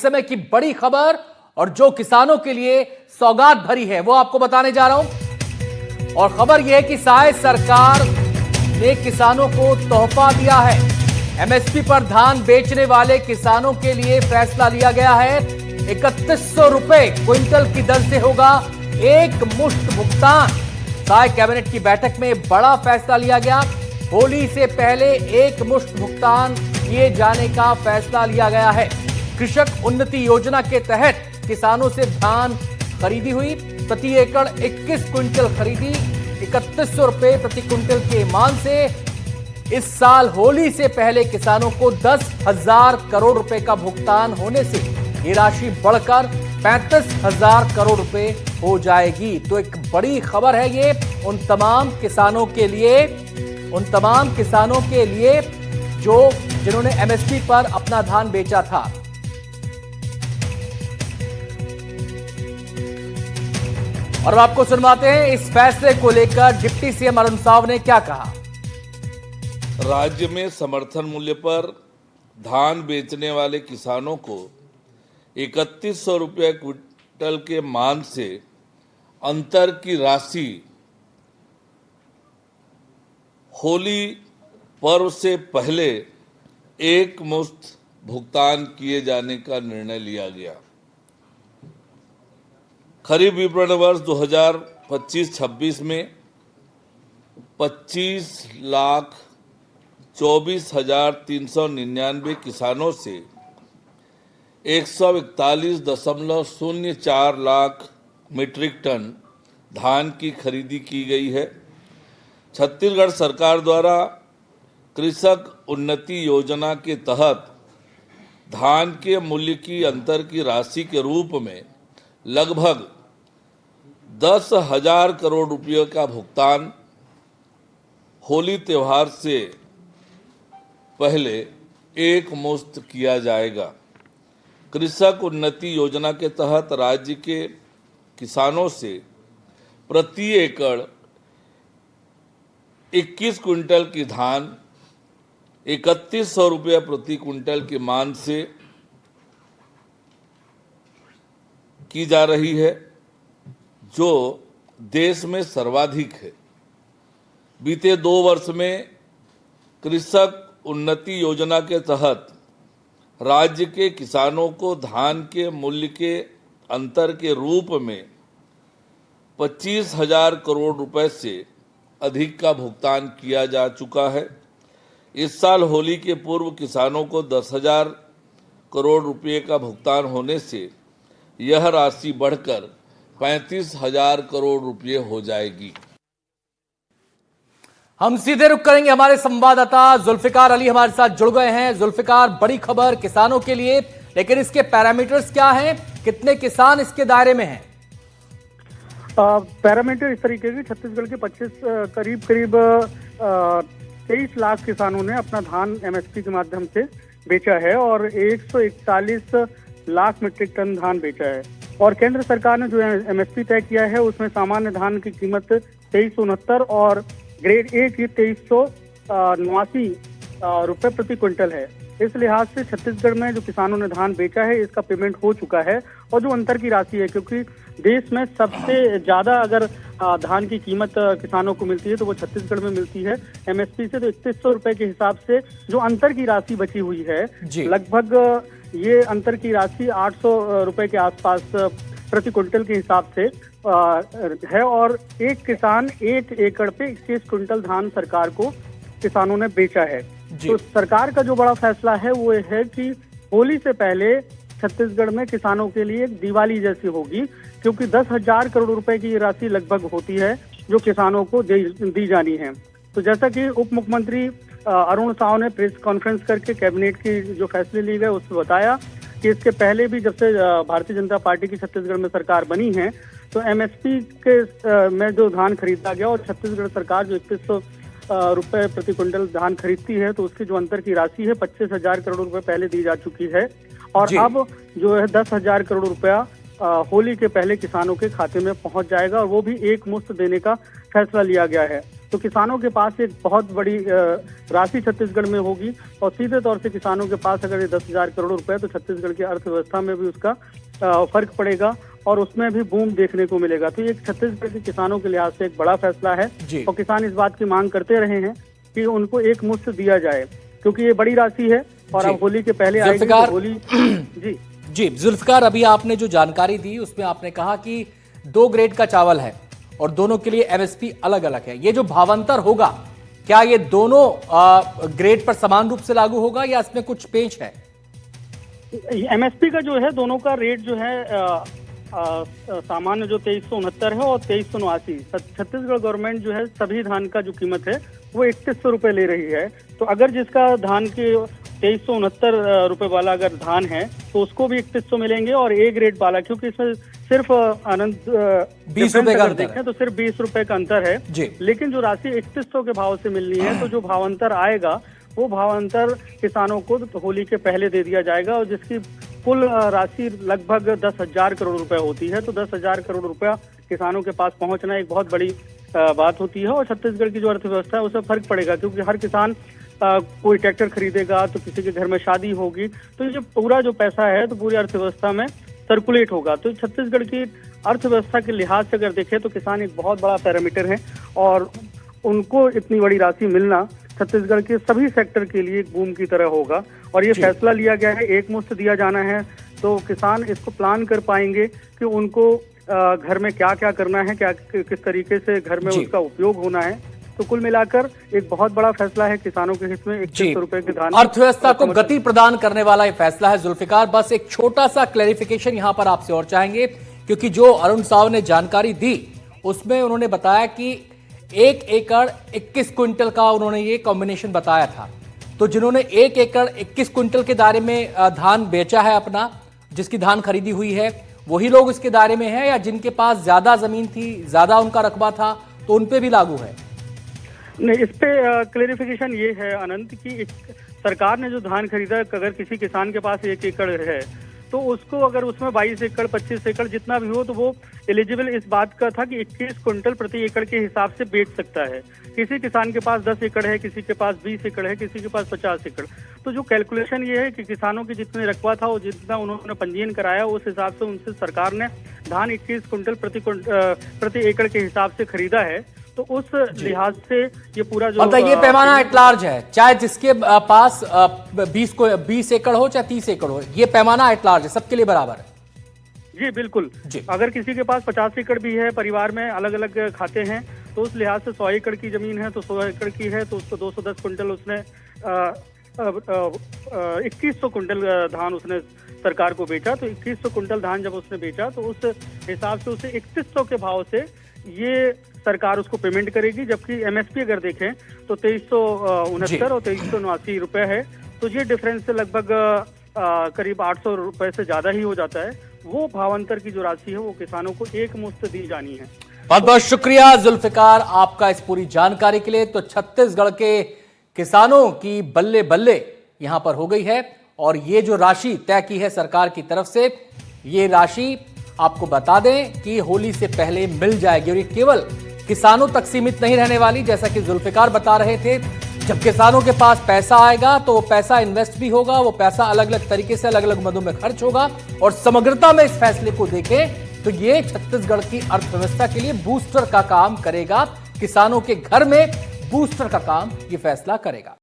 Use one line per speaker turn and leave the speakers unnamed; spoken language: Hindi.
समय की बड़ी खबर और जो किसानों के लिए सौगात भरी है वो आपको बताने जा रहा हूं। और खबर यह है कि साय सरकार ने किसानों को तोहफा दिया है। एमएसपी पर धान बेचने वाले किसानों के लिए फैसला लिया गया है। 3100 रुपए क्विंटल की दर से होगा एक मुश्त भुगतान। साय कैबिनेट की बैठक में बड़ा फैसला लिया गया। होली से पहले एक मुश्त भुगतान किए जाने का फैसला लिया गया है। कृषक उन्नति योजना के तहत किसानों से धान खरीदी हुई, प्रति एकड़ 21 क्विंटल खरीदी 3100 रुपए प्रति क्विंटल के मान से इस साल होली से पहले किसानों को 10,000 करोड़ रुपए का भुगतान होने से ये राशि बढ़कर 35,000 करोड़ रुपए हो जाएगी। तो एक बड़ी खबर है ये उन तमाम किसानों के लिए जो जिन्होंने एमएसपी पर अपना धान बेचा था। और अब आपको सुनवाते हैं इस फैसले को लेकर डिप्टी सीएम अरुण साव ने क्या कहा।
राज्य में समर्थन मूल्य पर धान बेचने वाले किसानों को 3100 रुपये क्विंटल के मान से अंतर की राशि होली पर्व से पहले एक मुश्त भुगतान किए जाने का निर्णय लिया गया। खरीफ विपणन वर्ष 2025-26 में 25,24,399 किसानों से 141.04 लाख मीट्रिक टन धान की खरीदी की गई है। छत्तीसगढ़ सरकार द्वारा कृषक उन्नति योजना के तहत धान के मूल्य की अंतर की राशि के रूप में लगभग 10,000 करोड़ रुपये का भुगतान होली त्योहार से पहले एक मुश्त किया जाएगा। कृषक उन्नति योजना के तहत राज्य के किसानों से प्रति एकड़ 21 क्विंटल की धान 3100 रुपये प्रति क्विंटल के मान से की जा रही है, जो देश में सर्वाधिक है। बीते 2 वर्ष में कृषक उन्नति योजना के तहत राज्य के किसानों को धान के मूल्य के अंतर के रूप में 25,000 करोड़ रुपए से अधिक का भुगतान किया जा चुका है। इस साल होली के पूर्व किसानों को 10,000 करोड़ रुपए का भुगतान होने से यह राशि बढ़कर 35,000 करोड़ रुपए हो जाएगी।
हम सीधे रुख करेंगे, हमारे संवाददाता जुल्फिकार अली हमारे साथ जुड़ गए हैं। जुल्फिकार, बड़ी खबर किसानों के लिए, लेकिन इसके पैरामीटर्स क्या हैं? कितने किसान इसके दायरे में हैं?
पैरामीटर इस तरीके के छत्तीसगढ़ के 23 लाख किसानों ने अपना धान एमएसपी के माध्यम से बेचा है और 141 लाख मीट्रिक टन धान बेचा है। और केंद्र सरकार ने जो एमएसपी तय किया है उसमें सामान्य धान की कीमत 2369 और ग्रेड ए की 2389 रुपए प्रति क्विंटल है। इस लिहाज से छत्तीसगढ़ में जो किसानों ने धान बेचा है इसका पेमेंट हो चुका है। और जो अंतर की राशि है, क्योंकि देश में सबसे ज्यादा अगर धान की कीमत किसानों को मिलती है तो वो छत्तीसगढ़ में मिलती है एमएसपी से। तो 3100 रुपए के हिसाब से जो अंतर की राशि बची हुई है, लगभग ये अंतर की राशि 800 रुपए के आसपास प्रति क्विंटल के हिसाब से है। और एक किसान 1 एकड़ पे 21 क्विंटल धान सरकार को किसानों ने बेचा है। तो सरकार का जो बड़ा फैसला है वो है कि होली से पहले छत्तीसगढ़ में किसानों के लिए एक दिवाली जैसी होगी, क्योंकि 10,000 करोड़ रुपए की राशि लगभग होती है जो किसानों को दी जानी है। तो जैसा कि उप मुख्यमंत्री अरुण साव ने प्रेस कॉन्फ्रेंस करके कैबिनेट की जो फैसले लिए गए उसमें बताया कि इसके पहले भी जब से भारतीय जनता पार्टी की छत्तीसगढ़ में सरकार बनी है तो एमएसपी के में जो धान खरीदा गया और छत्तीसगढ़ सरकार जो 2100 रुपए प्रति क्विंटल धान खरीदती है तो उसकी जो अंतर की राशि है 25,000 करोड़ रुपए पहले दी जा चुकी है। और अब जो है 10,000 करोड़ रुपया होली के पहले किसानों के खाते में पहुंच जाएगा और वो भी एक मुश्त देने का फैसला लिया गया है। तो किसानों के पास एक बहुत बड़ी राशि छत्तीसगढ़ में होगी और सीधे तौर से किसानों के पास अगर ये 10,000 करोड़ रुपए तो छत्तीसगढ़ की अर्थव्यवस्था में भी उसका फर्क पड़ेगा और उसमें भी बूम देखने को मिलेगा। तो ये छत्तीसगढ़ के किसानों के लिहाज से एक बड़ा फैसला है और किसान इस बात की मांग करते रहे हैं कि उनको एक मुश्त दिया जाए, क्योंकि ये बड़ी राशि है और अब होली के पहले आएगी तो होली। जी
जुल्फिकार, अभी आपने जो जानकारी दी उसमें आपने कहा कि 2 ग्रेड का चावल है और दोनों के लिए एमएसपी अलग अलग है। ये जो भावांतर होगा, क्या ये दोनों ग्रेड पर समान रूप से लागू होगा या इसमें कुछ पेंच है?
एमएसपी का जो है दोनों का रेट जो है सामान्य जो 2369 है और 2389। छत्तीसगढ़ गवर्नमेंट जो है सभी धान का जो कीमत है वो 3100 रुपए ले रही है। तो अगर जिसका धान के 2369 रुपए वाला अगर धान है तो उसको भी 3100 मिलेंगे और ए ग्रेड वाला, क्योंकि इसमें सिर्फ अनंत
20 रुपए का अंतर है,
तो सिर्फ 20 रुपए का अंतर है
जी।
लेकिन जो राशि 3100 के भाव से मिलनी है तो जो भावांतर आएगा वो भावांतर किसानों को होली के पहले दे दिया जाएगा और जिसकी कुल राशि लगभग 10,000 करोड़ रुपए होती है। तो 10,000 करोड़ रुपया किसानों के पास पहुंचना एक बहुत बड़ी बात होती है और छत्तीसगढ़ की जो अर्थव्यवस्था है उसमें फर्क पड़ेगा, क्योंकि हर किसान कोई ट्रैक्टर खरीदेगा तो किसी के घर में शादी होगी, तो ये पूरा जो पैसा है तो पूरी अर्थव्यवस्था में सर्कुलेट होगा। तो छत्तीसगढ़ की अर्थव्यवस्था के लिहाज से अगर देखें तो किसान एक बहुत बड़ा पैरामीटर है और उनको इतनी बड़ी राशि मिलना छत्तीसगढ़ के सभी सेक्टर के लिए एक बूम की तरह होगा। और ये फैसला लिया गया है, एक मुश्त दिया जाना है, तो किसान इसको प्लान कर पाएंगे कि उनको घर में क्या क्या करना है, क्या किस तरीके से घर में उसका उपयोग होना है। तो कुल मिलाकर एक बहुत बड़ा फैसला है किसानों के हित में 3100 रुपए के धान
अर्थव्यवस्था को गति प्रदान करने वाला ये फैसला है। जुल्फिकार, बस एक छोटा सा क्लैरिफिकेशन यहां पर आपसे और चाहेंगे, क्योंकि जो अरुण साव ने जानकारी दी उसमें उन्होंने बताया कि 1 एकड़ 21 क्विंटल का उन्होंने ये कॉम्बिनेशन बताया था। तो जिन्होंने 1 एकड़ 21 क्विंटल के दायरे में धान बेचा है अपना, जिसकी धान खरीदी हुई है, वही लोग इसके दायरे में है या जिनके पास ज्यादा जमीन थी, ज्यादा उनका रकबा था, तो उन पे भी लागू है?
नहीं, इस पे क्लेरिफिकेशन ये है अनंत की सरकार ने जो धान खरीदा, अगर किसी किसान के पास 1 एकड़ है तो उसको अगर उसमें 22 एकड़ 25 एकड़ जितना भी हो तो वो एलिजिबल इस बात का था कि 21 क्विंटल प्रति एकड़ के हिसाब से बेच सकता है। किसी किसान के पास 10 एकड़ है, किसी के पास 20 एकड़ है, किसी के पास 50 एकड़। तो जो कैलकुलेशन ये है कि किसानों की जितने रकबा था वो जितना उन्होंने पंजीयन कराया उस हिसाब से उनसे सरकार ने धान 21 क्विंटल प्रति एकड़ के हिसाब से खरीदा है। तो उस लिहाज से ये पूरा जो
मतलब ये पैमाना एट लार्ज है, चाहे जिसके पास 20 एकड़ हो चाहे 30 एकड़ हो, ये पैमाना एट लार्ज है, सबके लिए बराबर है।
जी बिल्कुल जी। अगर किसी के पास 50 एकड़ भी है, परिवार में अलग अलग खाते हैं, तो उस लिहाज से 100 एकड़ की जमीन है तो 100 एकड़ की है तो उसको 210 क्विंटल उसने 2100 क्विंटल धान उसने सरकार को बेचा। तो 2100 क्विंटल धान जब उसने बेचा तो उस हिसाब से उसे 3100 के भाव से ये सरकार उसको पेमेंट करेगी, जबकि एमएसपी अगर देखें तो 2369 और 2389 रुपए है। तो ये डिफरेंस लगभग करीब 800 रुपए से ज्यादा ही हो जाता है। वो भावांतर की जो राशि है वो किसानों को एक मुश्त दी जानी है।
बहुत बहुत शुक्रिया जुल्फिकार आपका इस पूरी जानकारी के लिए। तो छत्तीसगढ़ के किसानों की बल्ले बल्ले यहां पर हो गई है और ये जो राशि तय की है सरकार की तरफ से, ये राशि आपको बता दें कि होली से पहले मिल जाएगी और ये केवल किसानों तक सीमित नहीं रहने वाली, जैसा कि जुल्फिकार बता रहे थे। जब किसानों के पास पैसा आएगा तो वो पैसा इन्वेस्ट भी होगा, वो पैसा अलग अलग तरीके से अलग अलग मदों में खर्च होगा और समग्रता में इस फैसले को देखें तो ये छत्तीसगढ़ की अर्थव्यवस्था के लिए बूस्टर का काम करेगा। किसानों के घर में बूस्टर का काम ये फैसला करेगा।